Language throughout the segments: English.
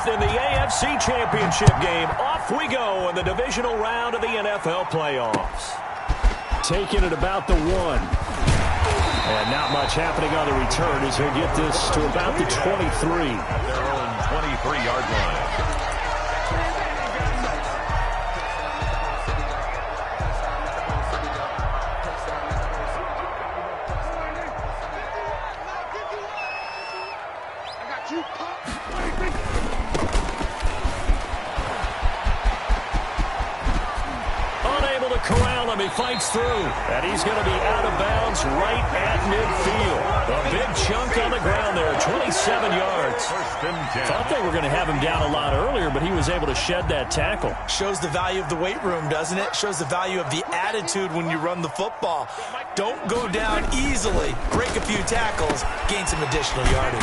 fourth in the AFC Championship game. Off we go in the divisional round of the NFL playoffs. Taking it about the 1. And not much happening on the return as he'll get this to about the 23. At their own 23-yard line. Corral him, he fights through, and he's going to be out of bounds right at midfield. A big chunk on the ground there, 27 yards. Thought they were going to have him down a lot earlier, but he was able to shed that tackle. Shows the value of the weight room, doesn't it? Shows the value of the attitude when you run the football. Don't go down easily. Break a few tackles, gain some additional yardage.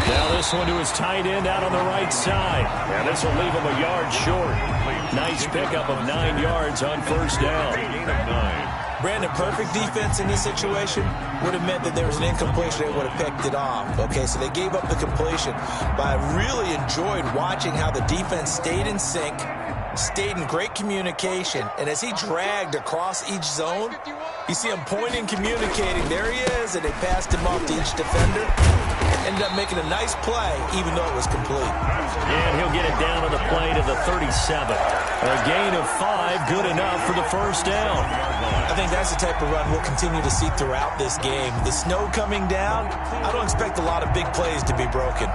Now this one to his tight end out on the right side. And this will leave him a yard short. Nice pickup of 9 yards on first down. Brandon, perfect defense in this situation would have meant that there was an incompletion. They would have picked it off. Okay, so they gave up the completion. But I really enjoyed watching how the defense stayed in sync, stayed in great communication. And as he dragged across each zone, you see him pointing, communicating. There he is, and they passed him off to each defender. Ended up making a nice play, even though it was complete. And he'll get it down to the play to the 37. A gain of 5, good enough for the first down. I think that's the type of run we'll continue to see throughout this game. The snow coming down, I don't expect a lot of big plays to be broken.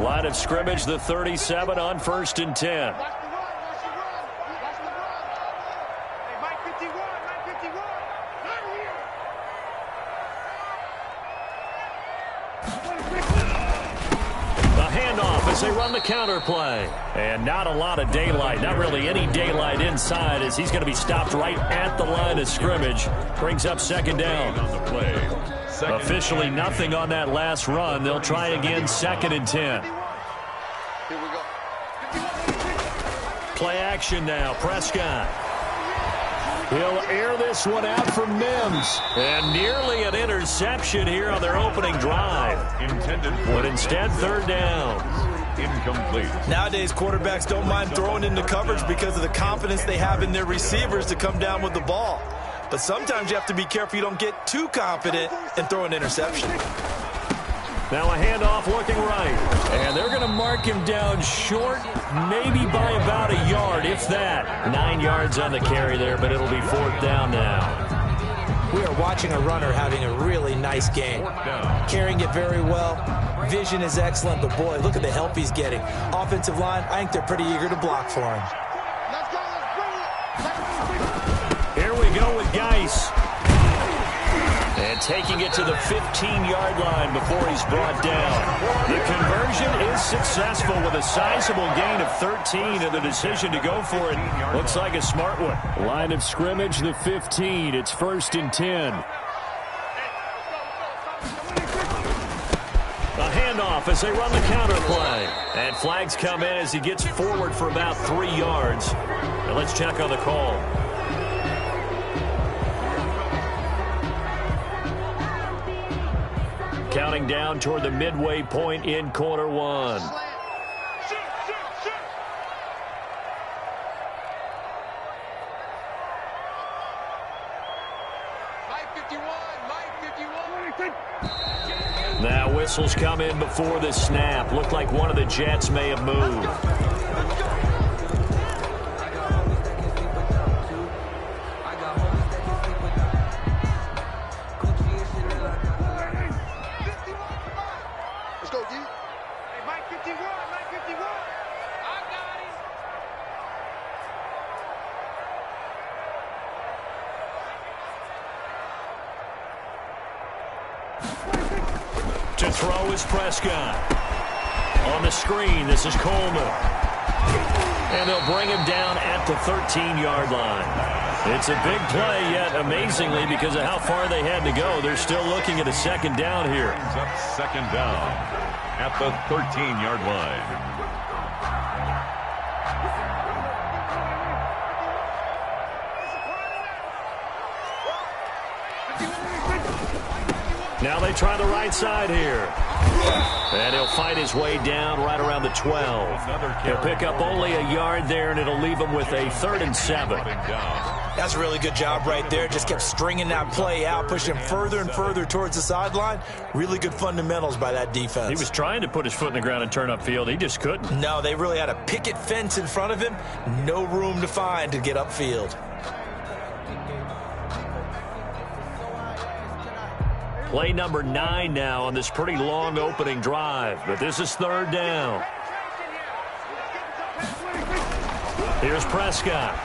Line of scrimmage, the 37 on 1st and 10. As they run the counter play. And not a lot of daylight, not really any daylight inside as he's going to be stopped right at the line of scrimmage. Brings up second down. Officially nothing on that last run. They'll try again 2nd and 10. Here we go. Play action now. Prescott. He'll air this one out for Mims. And nearly an interception here on their opening drive. But instead, 3rd down. Incomplete. Nowadays, quarterbacks don't mind throwing into coverage because of the confidence they have in their receivers to come down with the ball. But sometimes you have to be careful you don't get too confident and throw an interception. Now a handoff looking right. And they're going to mark him down short, maybe by about a yard, if that. 9 yards on the carry there, but it'll be 4th down now. We are watching a runner having a really nice game. Carrying it very well. Vision is excellent, but boy, look at the help he's getting. Offensive line, I think they're pretty eager to block for him. Here we go with Geis. And taking it to the 15-yard line before he's brought down. The conversion is successful with a sizable gain of 13, and the decision to go for it looks like a smart one. Line of scrimmage, the 15. It's 1st and 10. A handoff as they run the counter play. And flags come in as he gets forward for about 3 yards. Now let's check on the call. Counting down toward the midway point in quarter 1. Now whistles come in before the snap. Looked like one of the Jets may have moved. To throw is Prescott. On the screen, this is Coleman. And they'll bring him down at the 13-yard line. It's a big play, yet amazingly, because of how far they had to go, they're still looking at a 2nd down here. It's up 2nd down at the 13-yard line. Now they try the right side here. And he'll fight his way down right around the 12. He'll pick up only a yard there, and it'll leave him with a 3rd and 7. That's a really good job right there. Just kept stringing that play out, pushing him further and further towards the sideline. Really good fundamentals by that defense. He was trying to put his foot in the ground and turn upfield. He just couldn't. No, they really had a picket fence in front of him. No room to find to get upfield. Play number 9 now on this pretty long opening drive, but this is 3rd down. Here's Prescott.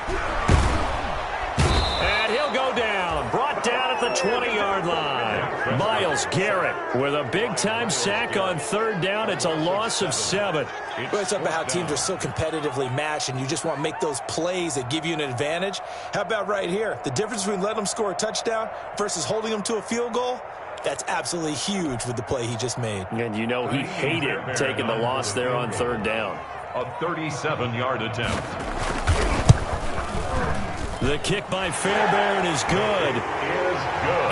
And he'll go down, brought down at the 20-yard line. Myles Garrett with a big-time sack on 3rd down. It's a loss of 7. Well, it's about how teams are so competitively matched, and you just want to make those plays that give you an advantage. How about right here? The difference between letting them score a touchdown versus holding them to a field goal? That's absolutely huge with the play he just made. And you know he hated taking the loss there on 3rd down. A 37-yard attempt. The kick by Fairbairn is good.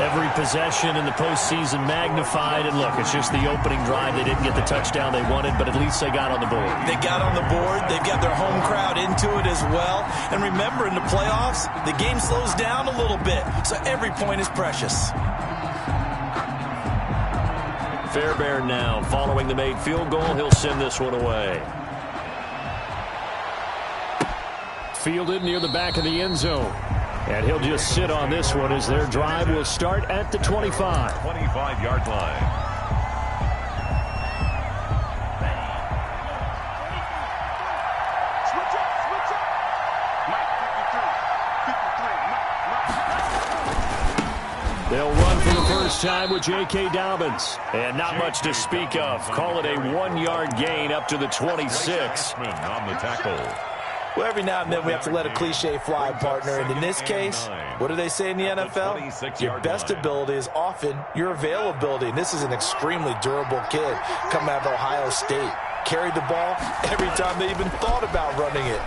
Every possession in the postseason magnified. And look, it's just the opening drive. They didn't get the touchdown they wanted, but at least they got on the board. They got on the board. They've got their home crowd into it as well. And remember, in the playoffs, the game slows down a little bit, so every point is precious. Fairbairn now following the made field goal. He'll send this one away. Fielded near the back of the end zone. And he'll just sit on this one as their drive will start at the 25. 25-yard line. They'll run for the first time with J.K. Dobbins. And not much to speak of. Call it a 1-yard gain up to the 26. On the tackle. Well, every now and then we have to let a cliche fly, partner. And in this case, what do they say in the NFL? Your best ability is often your availability. And this is an extremely durable kid coming out of Ohio State. Carried the ball every time they even thought about running it.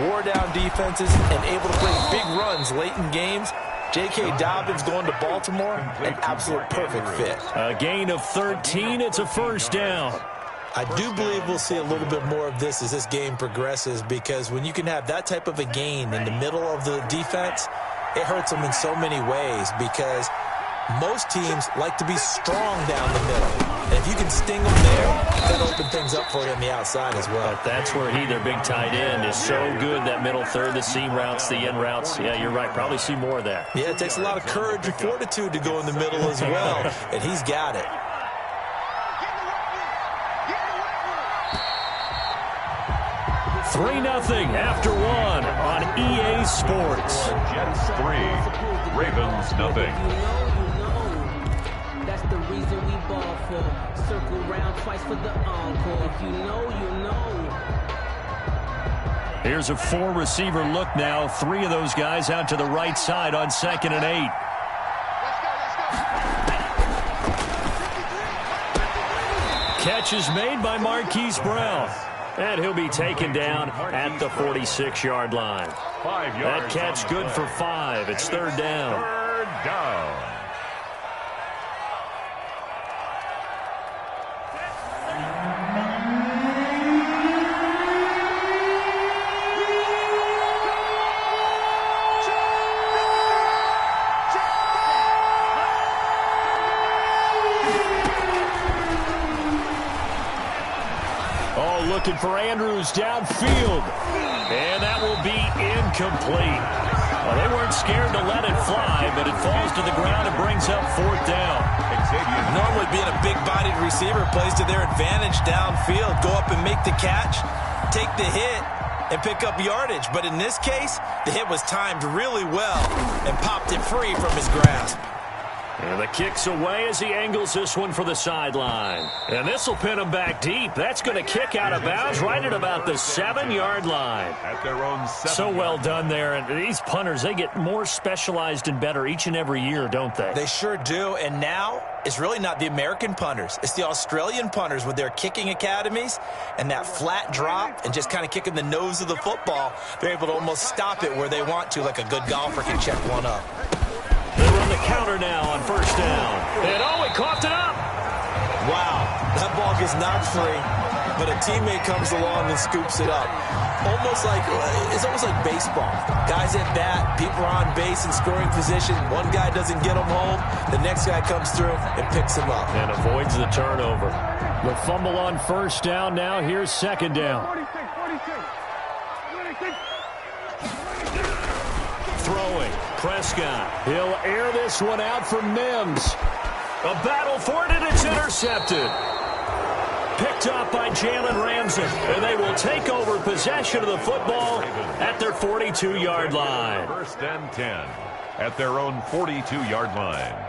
Wore down defenses and able to play big runs late in games. J.K. Dobbins going to Baltimore, an absolute perfect fit. A gain of 13. It's a first down. I do believe we'll see a little bit more of this as this game progresses, because when you can have that type of a gain in the middle of the defense, it hurts them in so many ways, because most teams like to be strong down the middle. And if you can sting them there, that'll open things up for you on the outside as well. But that's where their big tight end, is so good, that middle third, the seam routes, the in routes. Yeah, you're right. Probably see more of that. Yeah, it takes a lot of courage and fortitude to go in the middle as well, and he's got it. 3-0 after 1 on EA Sports. Jets 3, Ravens nothing. That's the reason we ball for. Circle round twice for the encore. If you know, you know. Here's a 4-receiver look now. 3 of those guys out to the right side on 2nd and 8. Catch is made by Marquise Brown. And he'll be taken down at the 46-yard line. That catch good for 5. It's 3rd down. 3rd down. Looking for Andrews downfield. And that will be incomplete. Well, they weren't scared to let it fly, but it falls to the ground and brings up 4th down. Normally being a big-bodied receiver plays to their advantage downfield. Go up and make the catch, take the hit, and pick up yardage. But in this case, the hit was timed really well and popped it free from his grasp. And the kick's away as he angles this one for the sideline. And this will pin him back deep. That's going to kick out of bounds right at about the 7-yard line. At their own 7. So well done there. And these punters, they get more specialized and better each and every year, don't they? They sure do. And now it's really not the American punters. It's the Australian punters with their kicking academies and that flat drop and just kind of kicking the nose of the football. They're able to almost stop it where they want to, like a good golfer can check one up. The to run the counter now on first down. And oh, he coughed it up. Wow, that ball gets knocked free, but a teammate comes along and scoops it up. It's almost like baseball. Guys at bat, people are on base in scoring position. One guy doesn't get them home. The next guy comes through and picks him up. And avoids the turnover. The fumble on first down now. Here's second down. Throwing. Prescott. He'll air this one out for Mims. A battle for it, and it's intercepted. Picked up by Jalen Ramsey, and they will take over possession of the football at their 42-yard line. First and 10 at their own 42-yard line.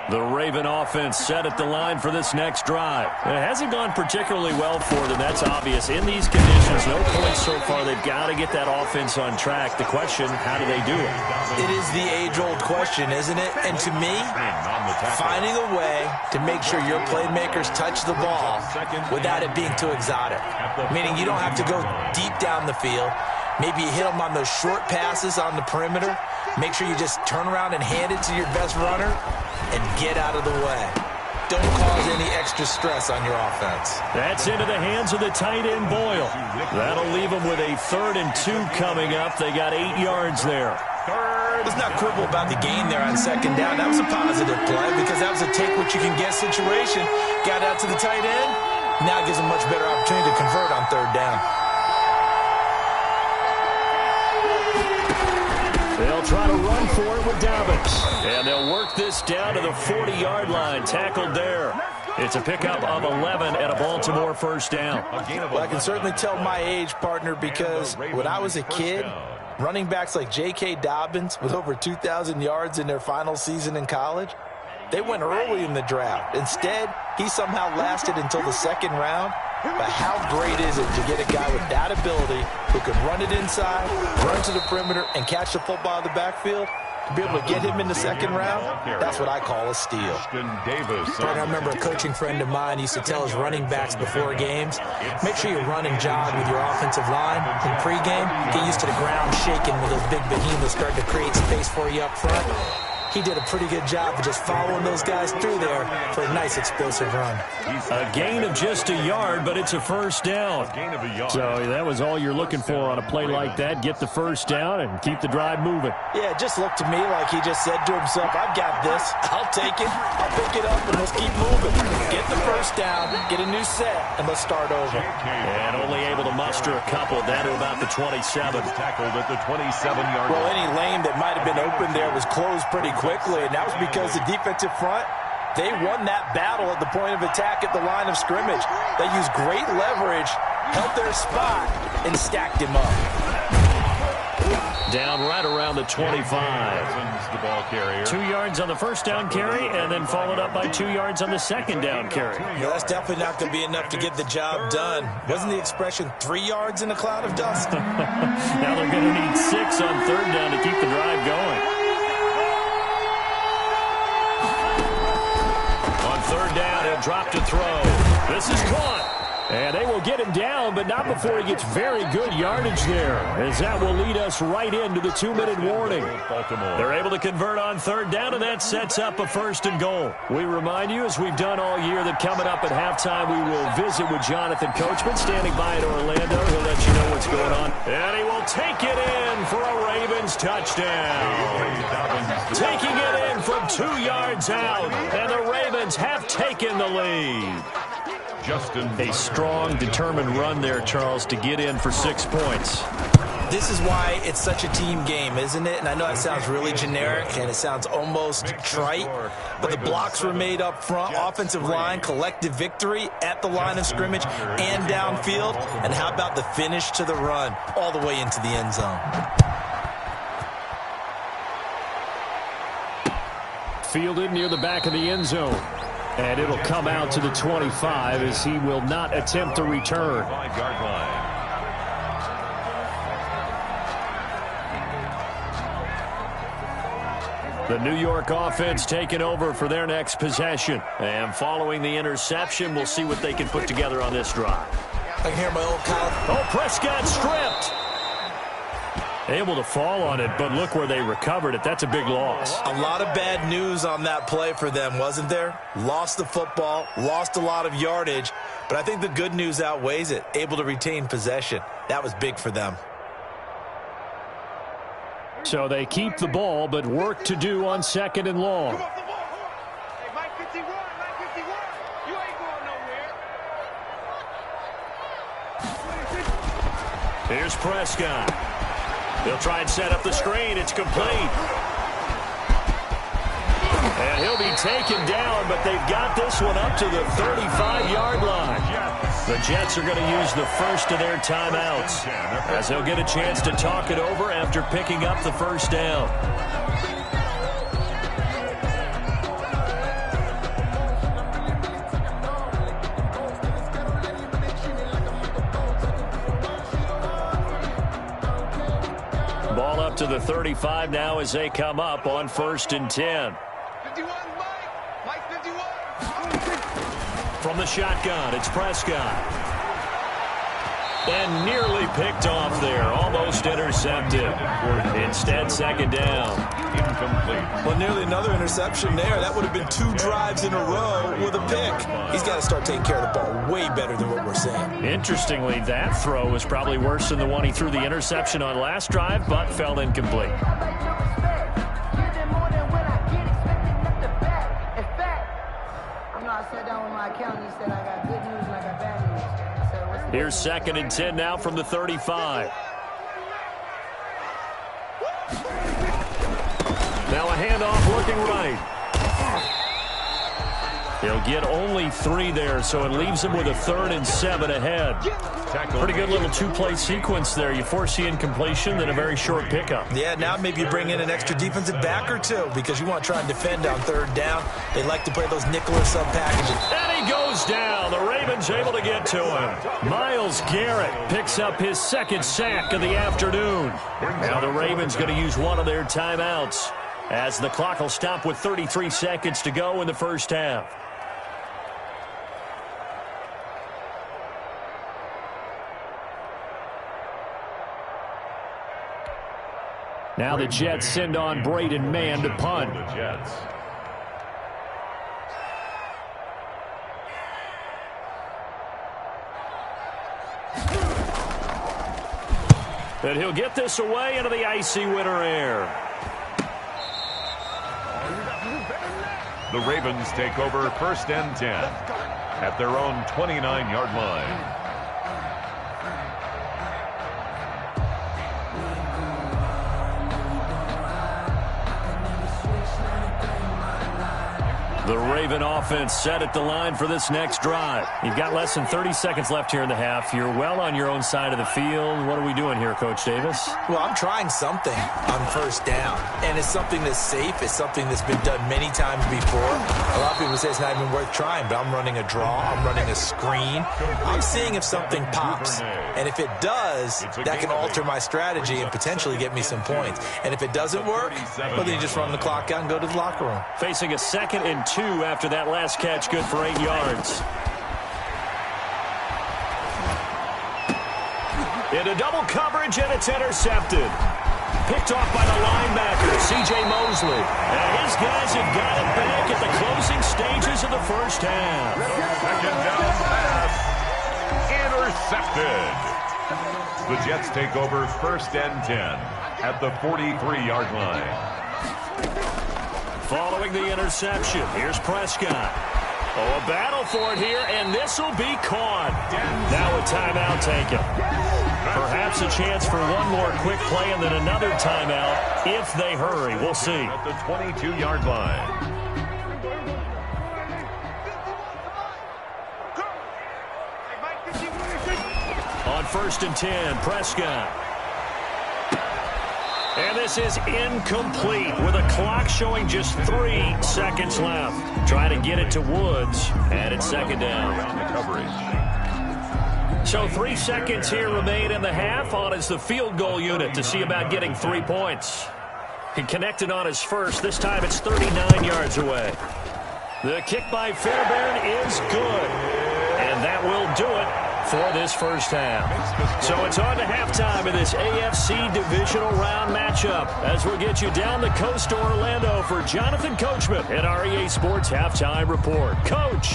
The Raven offense set at the line for this next drive. It hasn't gone particularly well for them. That's obvious. In these conditions, no points so far. They've got to get that offense on track. The question, how do they do it? It is the age-old question, isn't it? And to me, finding a way to make sure your playmakers touch the ball without it being too exotic. Meaning you don't have to go deep down the field. Maybe you hit them on those short passes on the perimeter. Make sure you just turn around and hand it to your best runner and get out of the way. Don't cause any extra stress on your offense. That's into the hands of the tight end, Boyle. That'll leave them with a 3rd and 2 coming up. They got 8 yards there. Let's not quibble about the gain there on second down. That was a positive play because that was a take-what-you-can-get situation. Got out to the tight end. Now gives them much better opportunity to convert on 3rd down. They'll try to run for it with Dobbins. And they'll work this down to the 40-yard line. Tackled there. It's a pickup of 11 and a Baltimore first down. Well, I can certainly tell my age, partner, because when I was a kid, running backs like J.K. Dobbins with over 2,000 yards in their final season in college, they went early in the draft. Instead, he somehow lasted until the 2nd round. But how great is it to get a guy with that ability who can run it inside, run to the perimeter, and catch the football in the backfield? To be able to get him in the 2nd round, that's what I call a steal. I remember a coaching friend of mine used to tell his running backs before games, make sure you run and jog with your offensive line in pregame. Get used to the ground shaking when those big behemoths start to create space for you up front. He did a pretty good job of just following those guys through there for a nice explosive run. A gain of just a yard, but it's a first down. So that was all you're looking for on a play like that. Get the first down and keep the drive moving. Yeah, it just looked to me like he just said to himself, I've got this. I'll take it. I'll pick it up, and let's keep moving. Get the first down, get a new set, and let's start over. And only able to muster a couple down to about the 27. Tackled at the 27-yard line. Well, any lane that might have been open there was closed pretty quickly, and that was because the defensive front, they won that battle at the point of attack at the line of scrimmage. They used great leverage, held their spot, and stacked him up. Down right around the 25. The ball carrier. 2 yards on the first down carry, and then followed up by 2 yards on the second down carry. Yeah, that's definitely not going to be enough to get the job done. Wasn't the expression 3 yards in a cloud of dust? Now they're going to need 6 on 3rd down to keep the drive going. On 3rd down, he'll drop to throw. This is caught. And they will get him down, but not before he gets very good yardage there, as that will lead us right into the 2-minute warning. They're able to convert on 3rd down, and that sets up a 1st and goal. We remind you, as we've done all year, that coming up at halftime, we will visit with Jonathan Coachman, standing by in Orlando. He'll let you know what's going on. And he will take it in for a Ravens touchdown. Taking it in from 2 yards out, and the Ravens have taken the lead. A strong, determined run there, Charles, to get in for 6 points. This is why it's such a team game, isn't it? And I know that sounds really generic and it sounds almost trite, but the blocks were made up front, offensive line, collective victory at the line of scrimmage and downfield. And how about the finish to the run all the way into the end zone? Fielded near the back of the end zone. And it'll come out to the 25 as he will not attempt the return. 5-yard line. The New York offense taking over for their next possession. And following the interception, we'll see what they can put together on this drive. I can hear my old college. Oh, Prescott stripped. Able to fall on it, but look where they recovered it. That's a big loss. A lot of bad news on that play for them, wasn't there? Lost the football, lost a lot of yardage, but I think the good news outweighs it. Able to retain possession. That was big for them. So they keep the ball, but work to do on 2nd and long. Hey, Mike 51, Mike 51. You ain't going nowhere. Here's Prescott. They'll try and set up the screen. It's complete. And he'll be taken down, but they've got this one up to the 35-yard line. The Jets are going to use the first of their timeouts as they'll get a chance to talk it over after picking up the first down. Ball up to the 35 now as they come up on 1st and 10. 51, Mike 51. From the shotgun, it's Prescott. And nearly picked off there. Almost intercepted. Instead, 2nd down. Incomplete. Well, nearly another interception there. That would have been 2 drives in a row with a pick. He's got to start taking care of the ball way better than what we're seeing. Interestingly, that throw was probably worse than the one he threw the interception on last drive, but fell incomplete. Here's 2nd and 10 now from the 35. Now a handoff looking right. He'll get only 3 there, so it leaves him with a 3rd and 7 ahead. Pretty good little 2-play sequence there. You force the incompletion, then a very short pickup. Yeah, now maybe you bring in an extra defensive back or 2 because you want to try and defend on 3rd down. They like to play those nickel or sub packages. And he goes down. The Ravens able to get to him. Myles Garrett picks up his 2nd sack of the afternoon. Now the Ravens going to use one of their timeouts as the clock will stop with 33 seconds to go in the first half. Now the Jets send on Braden Mann to punt. The Jets. And he'll get this away into the icy winter air. The Ravens take over 1st and 10 at their own 29-yard line. The Raven offense set at the line for this next drive. You've got less than 30 seconds left here in the half. You're well on your own side of the field. What are we doing here, Coach Davis? Well, I'm trying something on 1st down, and it's something that's safe. It's something that's been done many times before. A lot of people say it's not even worth trying, but I'm running a draw. I'm running a screen. I'm seeing if something pops, and if it does, that can alter my strategy and potentially get me some points. And if it doesn't work, well, then you just run the clock out and go to the locker room. Facing a 2nd and 2 after that last catch, good for 8 yards. Into double coverage, and it's intercepted. Picked off by the linebacker, C.J. Mosley. And his guys have got it back at the closing stages of the first half. 2nd down pass. Intercepted. The Jets take over 1st and 10 at the 43-yard line. Following the interception, here's Prescott. Oh, a battle for it here, and this will be caught. Now a timeout taken. Perhaps a chance for one more quick play and then another timeout if they hurry. We'll see. At the 22-yard line. On 1st and 10, Prescott. And this is incomplete with a clock showing just 3 seconds left. Trying to get it to Woods, and it's 2nd down. On the coverage. So 3 seconds here remain in the half. On is the field goal unit to see about getting 3 points. He connected on his first. This time it's 39 yards away. The kick by Fairbairn is good. And that will do it for this first half. So it's on to halftime in this AFC divisional round matchup as we'll get you down the coast to Orlando for Jonathan Coachman at our EA Sports Halftime Report. Coach.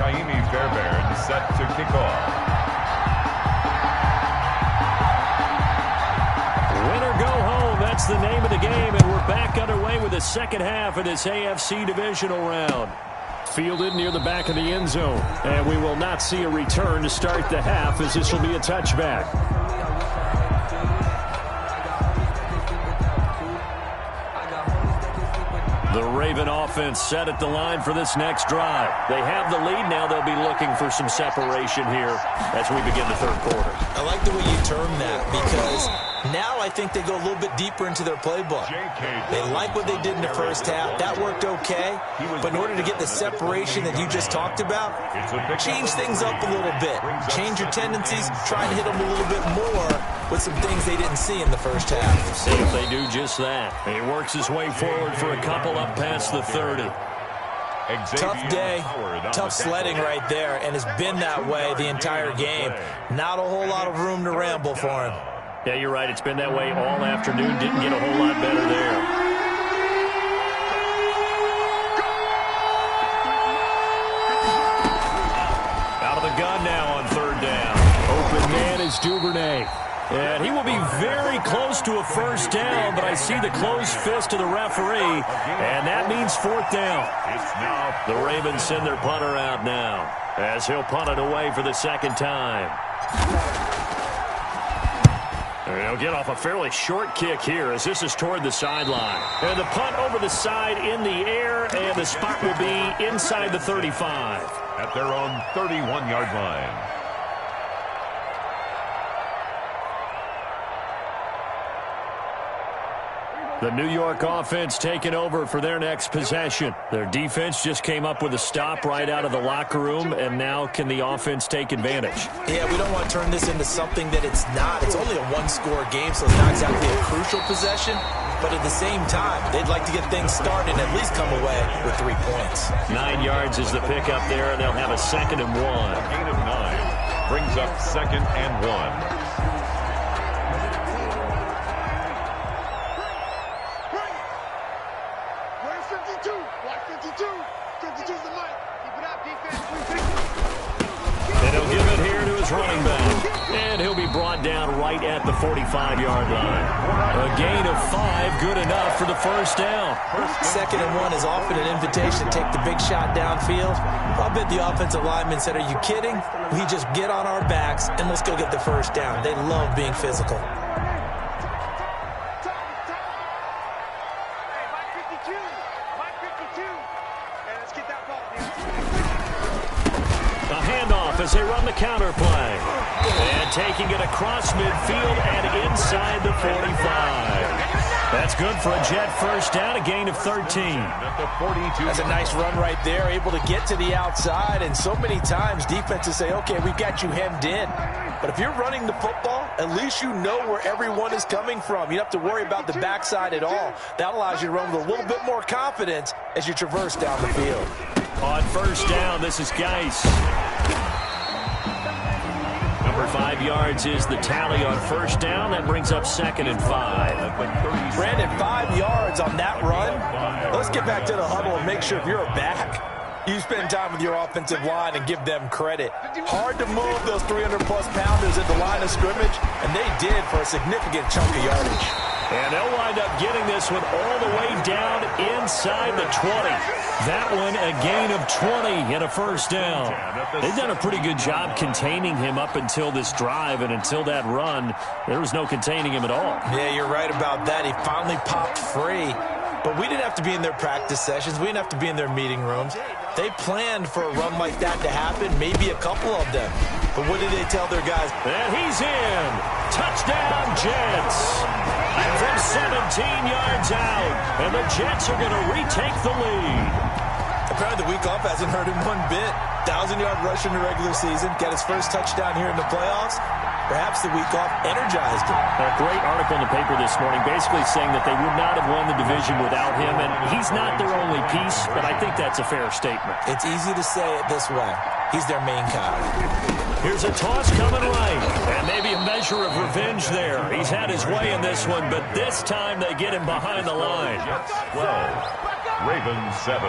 Kaimi Fairbairn set to kick off. Win or go home, that's the name of the game, and we're back underway with the second half of this AFC divisional round. Fielded near the back of the end zone, and we will not see a return to start the half as this will be a touchback. The Raven offense set at the line for this next drive. They have the lead. Now they'll be looking for some separation here as we begin the third quarter. I like the way you term that because now I think they go a little bit deeper into their playbook. They like what they did in the first half. That worked okay. But in order to get the separation that you just talked about, change things up a little bit. Change your tendencies. Try and hit them a little bit more with some things they didn't see in the first half. See if they do just that. He works his way forward for a couple up past the 30. Tough day, tough sledding right there, and it's been that way the entire game. Not a whole lot of room to ramble for him. Yeah, you're right. It's been that way all afternoon. Didn't get a whole lot better there. Out of the gun now on third down. Open man is Duvernay. And he will be very close to a first down, but I see the closed fist of the referee, and that means fourth down. The Ravens send their punter out now as he'll punt it away for the second time. They'll get off a fairly short kick here as this is toward the sideline. And the punt over the side in the air, and the spot will be inside the 35. At their own 31-yard line. The New York offense taking over for their next possession. Their defense just came up with a stop right out of the locker room, and now can the offense take advantage? Yeah, we don't want to turn this into something that it's not. It's only a one-score game, so it's not exactly a crucial possession. But at the same time, they'd like to get things started and at least come away with 3 points. 9 yards is the pickup there, and they'll have a 2nd and 1. A gain of 9 brings up 2nd and 1. And he'll give it here to his running back. And he'll be brought down right at the 45-yard line. A gain of 5, good enough for the first down. 2nd and 1 is often an invitation to take the big shot downfield. I bet the offensive lineman said, are you kidding? We just get on our backs and let's go get the first down. They love being physical. As they run the counter play. And taking it across midfield and inside the 45. That's good for a Jet first down, a gain of 13. That's a nice run right there, able to get to the outside. And so many times defenses say, okay, we've got you hemmed in. But if you're running the football, at least you know where everyone is coming from. You don't have to worry about the backside at all. That allows you to run with a little bit more confidence as you traverse down the field. On first down, this is Geis. Number 5 yards is the tally on first down. That brings up 2nd and 5. Brandon, 5 yards on that run. Let's get back to the huddle and make sure if you're a back, you spend time with your offensive line and give them credit. Hard to move those 300-plus pounders at the line of scrimmage, and they did for a significant chunk of yardage. And they'll wind up getting this one all the way down inside the 20. That one a gain of 20 and a first down. They've done a pretty good job containing him up until this drive, and until that run, there was no containing him at all. Yeah, you're right about that. He finally popped free. But we didn't have to be in their practice sessions. We didn't have to be in their meeting rooms. They planned for a run like that to happen, maybe a couple of them. But what did they tell their guys? And he's in. Touchdown, Jets. From 17 yards out. And the Jets are going to retake the lead. Apparently the week off hasn't hurt him one bit. 1,000-yard rush in the regular season. Got his first touchdown here in the playoffs. Perhaps the week off energized him. A great article in the paper this morning basically saying that they would not have won the division without him, and he's not their only piece, but I think that's a fair statement. It's easy to say it this way. He's their main guy. Here's a toss coming right, and maybe a measure of revenge there. He's had his way in this one, but this time they get him behind the line. Jets 12, Ravens 7.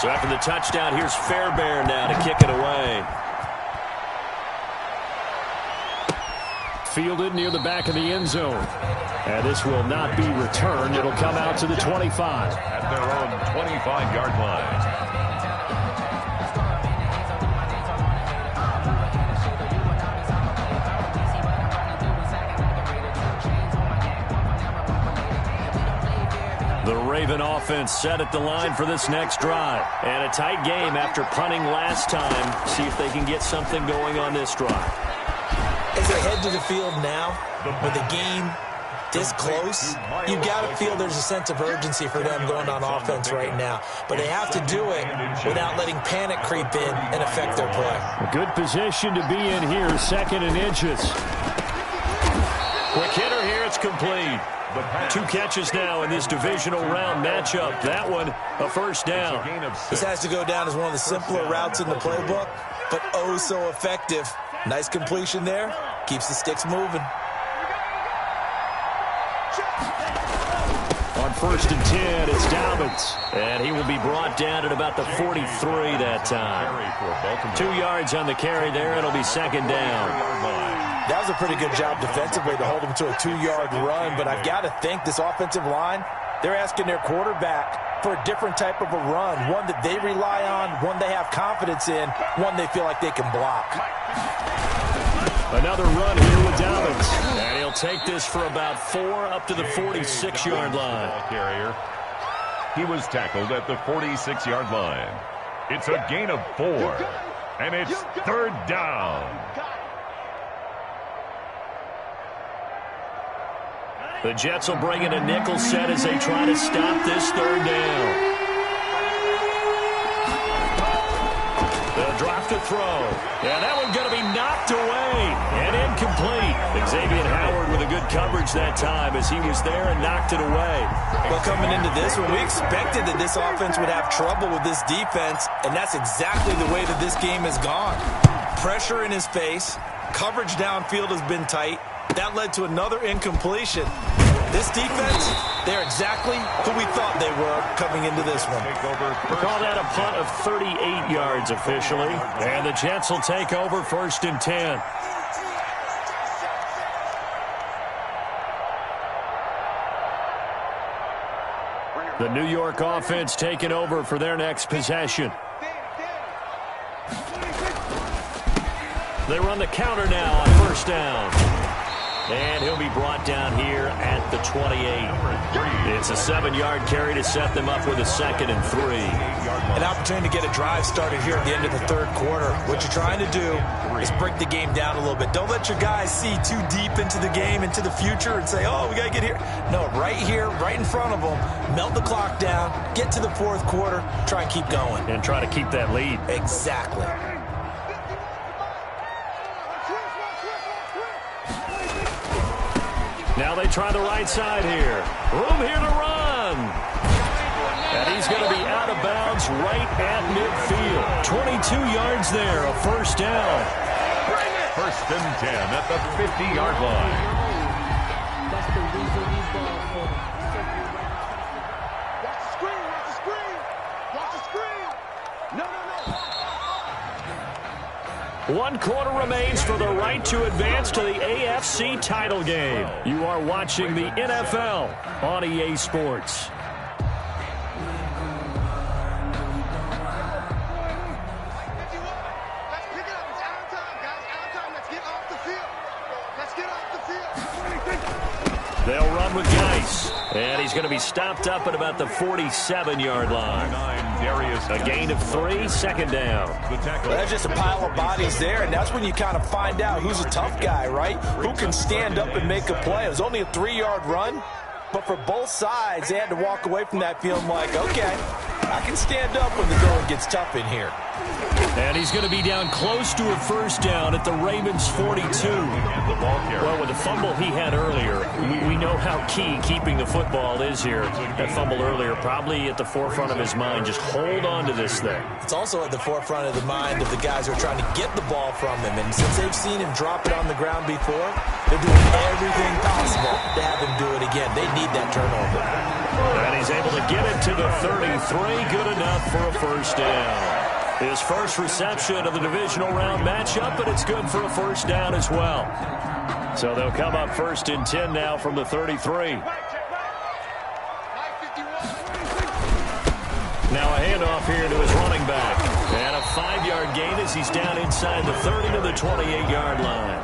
So after the touchdown, here's Fairbairn now to kick it away. Fielded near the back of the end zone. And this will not be returned. It'll come out to the 25. At their own 25-yard line. The Raven offense set at the line for this next drive. And a tight game after punting last time. See if they can get something going on this drive. As they head to the field now, with the game this close, you got to feel there's a sense of urgency for them going on offense right now. But they have to do it without letting panic creep in and affect their play. A good position to be in here, 2nd and inches. Quick hitter here, it's complete. 2 catches now in this divisional round matchup. That one, a first down. This has to go down as one of the simpler routes in the playbook, but oh so effective. Nice completion there. Keeps the sticks moving. On 1st and 10, it's Dobbins. And he will be brought down at about the 43 that time. 2 yards on the carry there. It'll be 2nd down. That was a pretty good job defensively to hold him to a 2-yard run, but I've got to think this offensive line, they're asking their quarterback for a different type of a run, one that they rely on, one they have confidence in, one they feel like they can block. Another run here with Dobbins. And he'll take this for about 4 up to the 46-yard line. Carrier. He was tackled at the 46-yard line. It's a gain of 4, and it's 3rd down. The Jets will bring in a nickel set as they try to stop this 3rd down. They'll drop to throw. Yeah, that one's going to be knocked away and incomplete. Xavier Howard with a good coverage that time as he was there and knocked it away. Well, coming into this one, we expected that this offense would have trouble with this defense, and that's exactly the way that this game has gone. Pressure in his face. Coverage downfield has been tight. That led to another incompletion. This defense, they're exactly who we thought they were coming into this one. We call that a punt of 38 yards officially. And the Jets will take over 1st and 10. The New York offense taking over for their next possession. They run the counter now on 1st down. And he'll be brought down here at the 28. It's a 7-yard carry to set them up with a 2nd and 3. An opportunity to get a drive started here at the end of the 3rd quarter. What you're trying to do is break the game down a little bit. Don't let your guys see too deep into the game, into the future, and say, oh, we got to get here. No, right here, right in front of them, melt the clock down, get to the 4th quarter, try and keep going. And try to keep that lead. Exactly. Now they try the right side here. Room here to run. And he's going to be out of bounds right at midfield. 22 yards there, a 1st down. 1st and 10 at the 50-yard line. That's the reason we ball for. Watch the screen, watch the screen. Watch the screen. No. 1 quarter remains for the right to advance to the AFC title game. You are watching the NFL on EA Sports. Let's pick it up. It's out of time, guys. Out of time. Let's get off the field. Let's get off the field. They'll run with Geis. And he's going to be stopped up at about the 47-yard line. A gain of 3, 2nd down. Well, that's just a pile of bodies there, and that's when you kind of find out who's a tough guy, right? Who can stand up and make a play. It was only a 3-yard run, but for both sides, they had to walk away from that feeling like, okay, I can stand up when the going gets tough in here. And he's going to be down close to a first down at the Ravens' 42. Well, with the fumble he had earlier, we know how key keeping the football is here. That fumble earlier probably at the forefront of his mind. Just hold on to this thing. It's also at the forefront of the mind of the guys who are trying to get the ball from him. And since they've seen him drop it on the ground before, they're doing everything possible to have him do it again. They need that turnover. And he's able to get it to the 33. Good enough for a first down. His first reception of the divisional round matchup, but it's good for a first down as well. So they'll come up first and 10 now from the 33. Now a handoff here to his running back. And a 5-yard gain as he's down inside the 30 to the 28-yard line.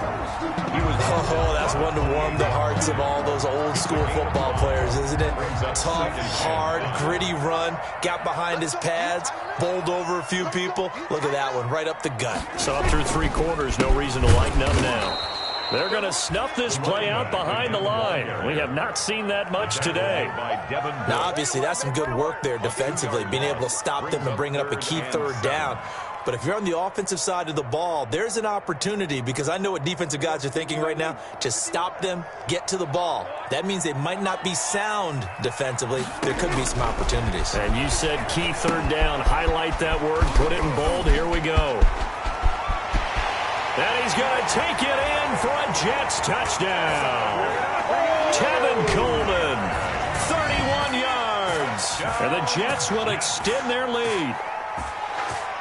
Oh, that's one to warm the hearts of all those old school football players, isn't it? Tough, hard, gritty run, got behind his pads, bowled over a few people. Look at that one, right up the gut. So up through 3 quarters, no reason to lighten up now. They're going to snuff this play out behind the line. We have not seen that much today. Now, obviously, that's some good work there defensively, being able to stop them and bringing up a key third down. But if you're on the offensive side of the ball, there's an opportunity, because I know what defensive guys are thinking right now. Just stop them, get to the ball. That means they might not be sound defensively. There could be some opportunities. And you said key third down. Highlight that word. Put it in bold. Here we go. And he's going to take it in for a Jets touchdown. Tevin Coleman, 31 yards. And the Jets will extend their lead.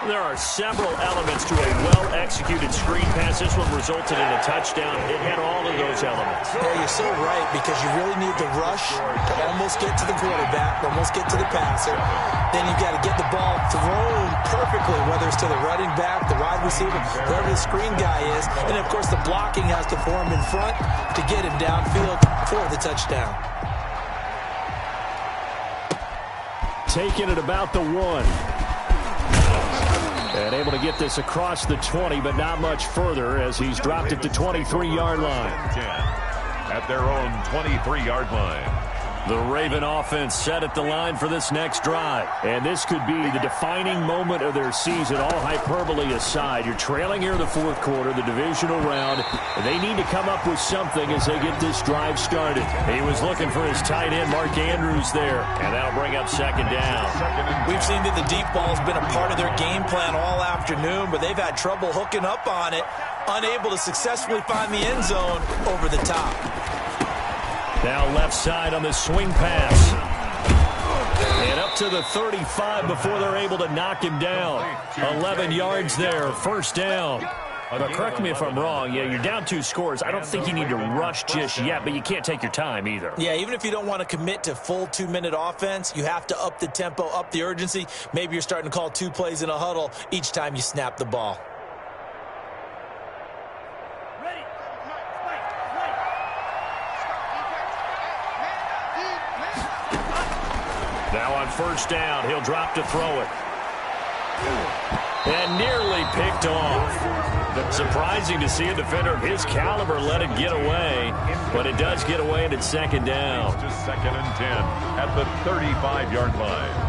There are several elements to a well-executed screen pass. This one resulted in a touchdown. It had all of those elements. Yeah, you're so right, because you really need to rush to almost get to the quarterback, almost get to the passer. Then you've got to get the ball thrown perfectly, whether it's to the running back, the wide receiver, whoever the screen guy is. And, of course, the blocking has to form in front to get him downfield for the touchdown. Taking it about the 1. And able to get this across the 20, but not much further as he's dropped it to 23-yard line. At their own 23-yard line. The Raven offense set at the line for this next drive. And this could be the defining moment of their season, all hyperbole aside. You're trailing here in the 4th quarter, the divisional round. And they need to come up with something as they get this drive started. He was looking for his tight end, Mark Andrews, there. And that'll bring up second down. We've seen that the deep ball's been a part of their game plan all afternoon, but they've had trouble hooking up on it, unable to successfully find the end zone over the top. Now left side on the swing pass. And up to the 35 before they're able to knock him down. 11 yards there, first down. But correct me if I'm wrong. Yeah, you're down 2 scores. I don't think you need to rush just yet, but you can't take your time either. Yeah, even if you don't want to commit to full 2-minute offense, you have to up the tempo, up the urgency. Maybe you're starting to call 2 plays in a huddle each time you snap the ball. Now on first down, he'll drop to throw it. And nearly picked off. Surprising to see a defender of his caliber let it get away, but it does get away, and it's second down. Just 2nd and 10 at the 35-yard line.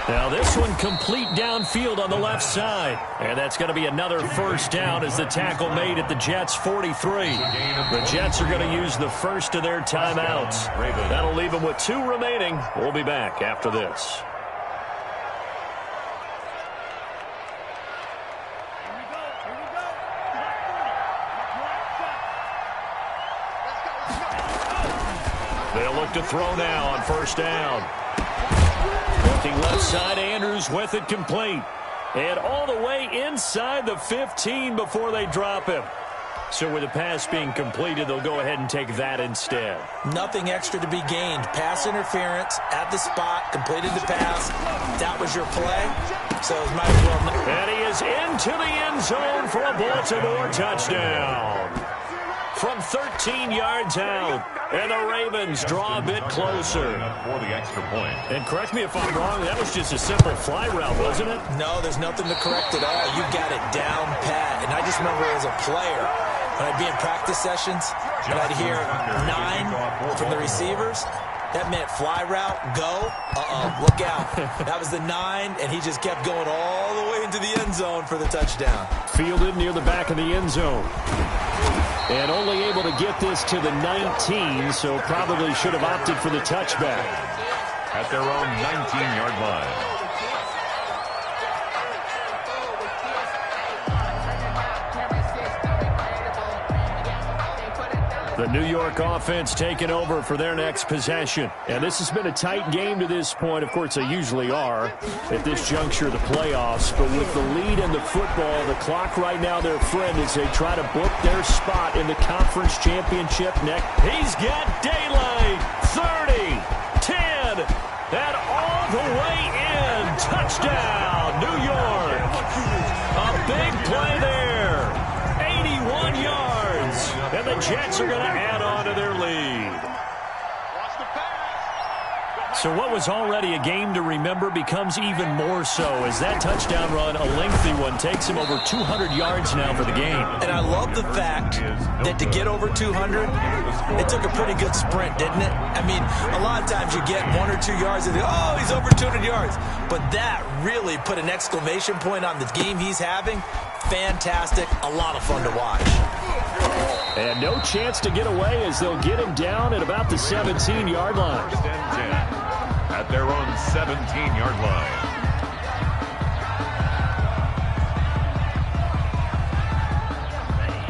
Now this one complete downfield on the left side. And that's going to be another first down as the tackle made at the Jets' 43. The Jets are going to use the first of their timeouts. That'll leave them with 2 remaining. We'll be back after this. They'll look to throw now on first down. Looking left side, Andrews with it complete. And all the way inside the 15 before they drop him. So with the pass being completed, they'll go ahead and take that instead. Nothing extra to be gained. Pass interference at the spot, completed the pass. That was your play. So it might as well. And he is into the end zone for a Baltimore touchdown. from 13 yards out. And the Ravens draw a bit closer. For the extra point. And correct me if I'm wrong, that was just a simple fly route, wasn't it? No, there's nothing to correct at all. You got it down pat. And I just remember as a player, when I'd be in practice sessions, and I'd hear 9 from the receivers, that meant fly route, go, look out. That was the 9, and he just kept going all the way into the end zone for the touchdown. Fielded near the back of the end zone. And only able to get this to the 19, so probably should have opted for the touchback. At their own 19-yard line. The New York offense taking over for their next possession. And this has been a tight game to this point. Of course, they usually are at this juncture of the playoffs. But with the lead in the football, the clock right now their friend as they try to book their spot in the conference championship next. He's got daylight. 30, 10, and all the way in. Touchdown, New York. A big play there. 81 yards. And the Jets are going to add on to their lead. So what was already a game to remember becomes even more so as that touchdown run, a lengthy one, takes him over 200 yards now for the game. And I love the fact that to get over 200, it took a pretty good sprint, didn't it? I mean, a lot of times you get 1 or 2 yards and oh, he's over 200 yards. But that really put an exclamation point on the game he's having. Fantastic. A lot of fun to watch. And no chance to get away as they'll get him down at about the 17-yard line. 10 at their own 17-yard line.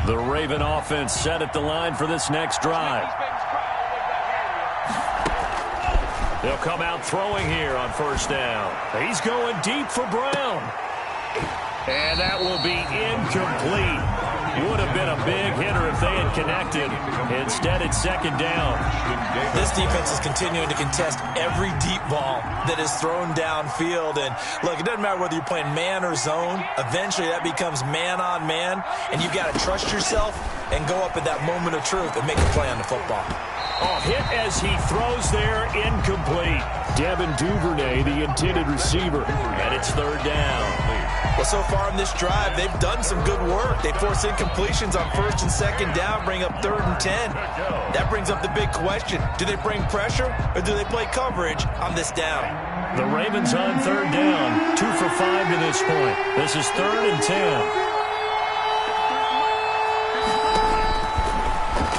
The Raven offense set at the line for this next drive. They'll come out throwing here on first down. He's going deep for Brown. And that will be incomplete. Would have been a big hitter if they had connected. Instead, it's second down. This defense is continuing to contest every deep ball that is thrown downfield. And, look, it doesn't matter whether you're playing man or zone. Eventually, that becomes man on man. And you've got to trust yourself and go up at that moment of truth and make a play on the football. Oh, hit as he throws there, incomplete. Devin Duvernay, the intended receiver. And it's third down. Well, so far in this drive, they've done some good work. They force incompletions on first and second down, bring up 3rd and 10. That brings up the big question. Do they bring pressure or do they play coverage on this down? The Ravens on third down, 2 for 5 to this point. This is 3rd and 10.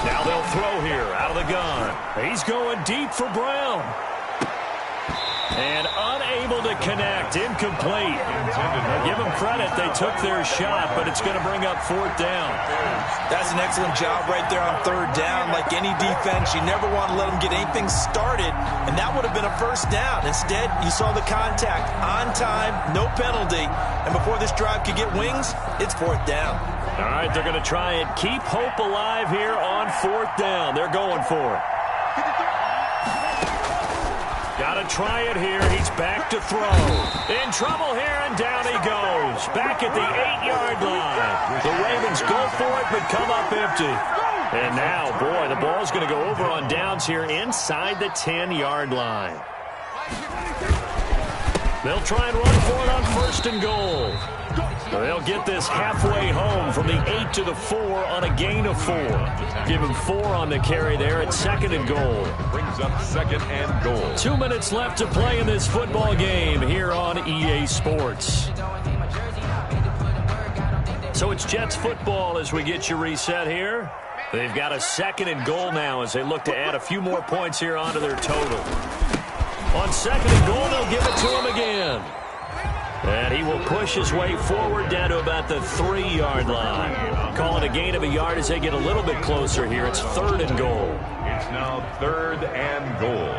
Now they'll throw here out of the gun. He's going deep for Brown. And unable to connect, incomplete. Now give them credit, they took their shot, but it's going to bring up 4th down. That's an excellent job right there on 3rd down. Like any defense, you never want to let them get anything started, and that would have been a first down. Instead, you saw the contact on time, no penalty, and before this drive could get wings, it's 4th down. All right, they're going to try and keep hope alive here on 4th down. They're going for it. Got to try it here. He's back to throw. In trouble here, and down he goes. Back at the 8-yard line. The Ravens go for it, but come up empty. And now, boy, the ball's going to go over on downs here inside the 10-yard line. They'll try and run for it on 1st and goal. They'll get this halfway home from the 8 to the 4 on a gain of 4. Give him 4 on the carry there at 2nd and goal. Brings up 2nd and goal. 2 minutes left to play in this football game here on EA Sports. So it's Jets football as we get you reset here. They've got a 2nd and goal now as they look to add a few more points here onto their total. On 2nd and goal, they'll give it to him again. And he will push his way forward down to about the 3-yard line. Calling a gain of a yard as they get a little bit closer here. It's 3rd and goal. It's now 3rd and goal.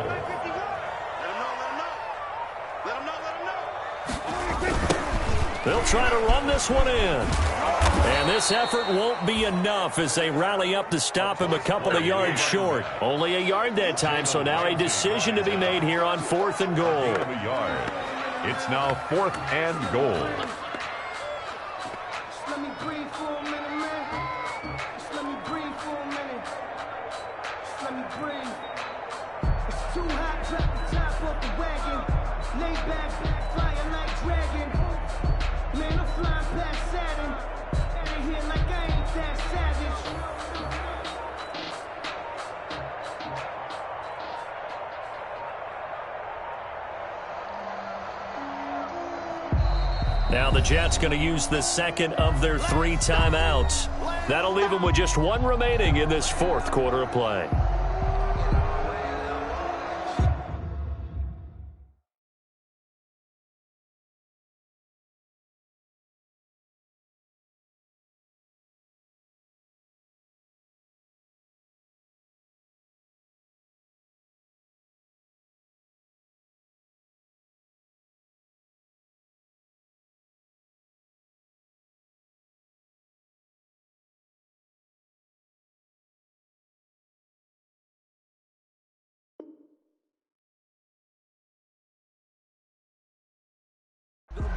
They'll try to run this one in. And this effort won't be enough as they rally up to stop him a couple of yards short. Only a yard that time, so now a decision to be made here on 4th and goal. It's now 4th and goal. Let me breathe for a minute, man. Just let me breathe for a minute. back, flying like dragon. Man, I'm flying past Saturn. Out of here like I ain't that savage. Now the Jets going to use the second of their 3 timeouts. That'll leave them with just 1 remaining in this 4th quarter of play.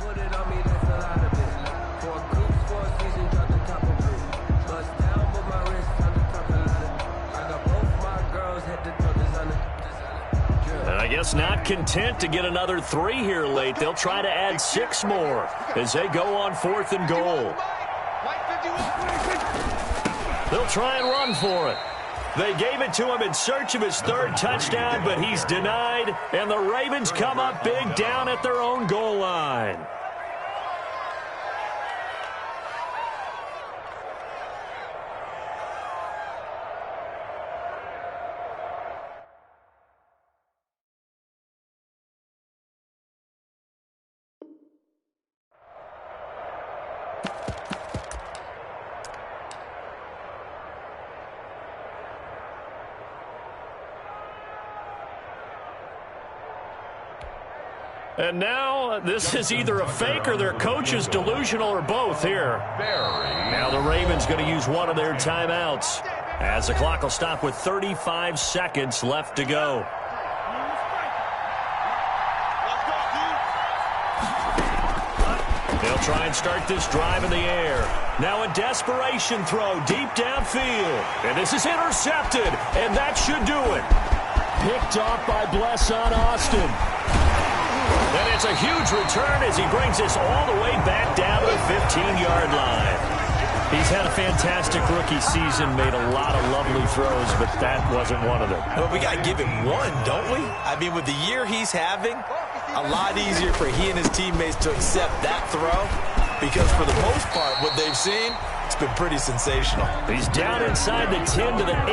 Put it on me, that's a lot of it. 4 coops, 4 seasons, got the top of blue. Bust down, but my wrist on the top of ladder. I got both my girls, head to toe designer. And I guess not content to get another 3 here late. They'll try to add 6 more as they go on 4th and goal. They'll try and run for it. They gave it to him in search of his 3rd touchdown, but he's denied, and the Ravens come up big down at their own goal line. And now this is either a fake or their coach is delusional or both here. Now the Ravens going to use one of their timeouts as the clock will stop with 35 seconds left to go. They'll try and start this drive in the air. Now a desperation throw deep downfield. And this is intercepted, and that should do it. Picked off by Blesson Austin. And it's a huge return as he brings us all the way back down to the 15-yard line. He's had a fantastic rookie season, made a lot of lovely throws, but that wasn't one of them. Well, we got to give him one, don't we? I mean, with the year he's having, a lot easier for he and his teammates to accept that throw because for the most part, what they've seen, it's been pretty sensational. He's down inside the 10 to the 8,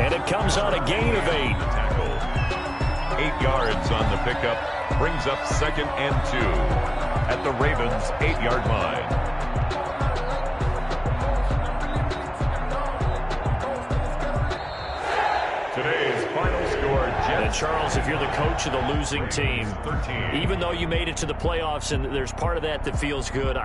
and it comes on a gain of 8. 8 yards on the pickup. Brings up 2nd and 2 at the Ravens' 8-yard line. Today's final score, Jets. And Charles, if you're the coach of the losing team, even though you made it to the playoffs and there's part of that feels good,